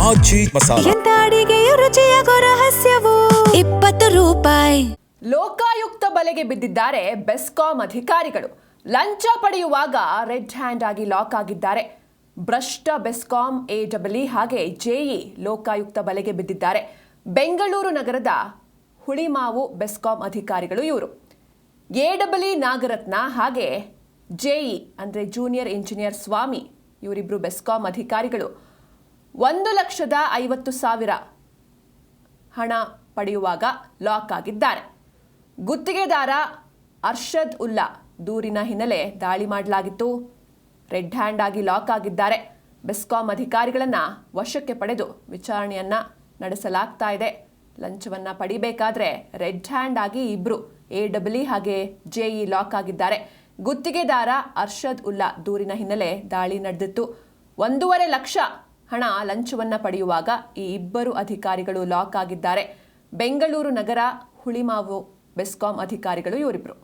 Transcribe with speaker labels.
Speaker 1: ಆಚಿ ಮಸಾಲ.
Speaker 2: ಎಂತ ಅಡಿಗೆಯ ರುಚಿಯಾಗೋ ರಹಸ್ಯವು 20 ರೂಪಾಯಿ.
Speaker 3: ಲೋಕಾಯುಕ್ತ ಬಲೆಗೆ ಬಿದ್ದಿದ್ದಾರೆ ಬೆಸ್ಕಾಂ ಅಧಿಕಾರಿಗಳು. ಲಂಚ ಪಡೆಯುವಾಗ ರೆಡ್ ಹ್ಯಾಂಡ್ ಆಗಿ ಲಾಕ್ ಆಗಿದ್ದಾರೆ. ಭ್ರಷ್ಟ ಬೆಸ್ಕಾಂ ಎಡಬ್ಲ್ಯೂ ಹಾಗೆ ಜೆಇ ಲೋಕಾಯುಕ್ತ ಬಲೆಗೆ ಬಿದ್ದಿದ್ದಾರೆ. ಬೆಂಗಳೂರು ನಗರದ ಹುಳಿಮಾವು ಬೆಸ್ಕಾಂ ಅಧಿಕಾರಿಗಳು ಇವರು. ಎಡಬ್ಲ್ಯೂ ನಾಗರತ್ನ ಹಾಗೆ ಜೆಇ ಅಂದರೆ ಜೂನಿಯರ್ ಇಂಜಿನಿಯರ್ ಸ್ವಾಮಿ ಇವರಿಬ್ಬರು ಬೆಸ್ಕಾಂ ಅಧಿಕಾರಿಗಳು 1,50,000 ಹಣ ಪಡೆಯುವಾಗ ಲಾಕ್ ಆಗಿದ್ದಾರೆ. ಗುತ್ತಿಗೆದಾರ ಅರ್ಷದ್ ಉಲ್ಲಾ ದೂರಿನ ಹಿನ್ನೆಲೆ ದಾಳಿ ಮಾಡಲಾಗಿತ್ತು. ರೆಡ್ ಹ್ಯಾಂಡ್ ಆಗಿ ಲಾಕ್ ಆಗಿದ್ದಾರೆ. ಬೆಸ್ಕಾಂ ಅಧಿಕಾರಿಗಳನ್ನು ವಶಕ್ಕೆ ಪಡೆದು ವಿಚಾರಣೆಯನ್ನ ನಡೆಸಲಾಗ್ತಾ ಇದೆ. ಲಂಚವನ್ನ ಪಡಿಬೇಕಾದ್ರೆ ರೆಡ್ ಹ್ಯಾಂಡ್ ಆಗಿ ಇಬ್ರು ಎಡಬ್ಲ್ಯೂ ಹಾಗೆ ಜೆಇ ಲಾಕ್ ಆಗಿದ್ದಾರೆ. ಗುತ್ತಿಗೆದಾರ ಅರ್ಷದ್ ಉಲ್ಲಾ ದೂರಿನ ಹಿನ್ನೆಲೆ ದಾಳಿ ನಡೆದಿತ್ತು. 1.5 ಲಕ್ಷ ಹಣ ಲಂಚವನ್ನ ಪಡೆಯುವಾಗ ಈ ಇಬ್ಬರು ಅಧಿಕಾರಿಗಳು ಲಾಕ್ ಆಗಿದ್ದಾರೆ. ಬೆಂಗಳೂರು ನಗರ ಹುಳಿಮಾವು ಬೆಸ್ಕಾಂ ಅಧಿಕಾರಿಗಳು ಇವರಿಬ್ರು.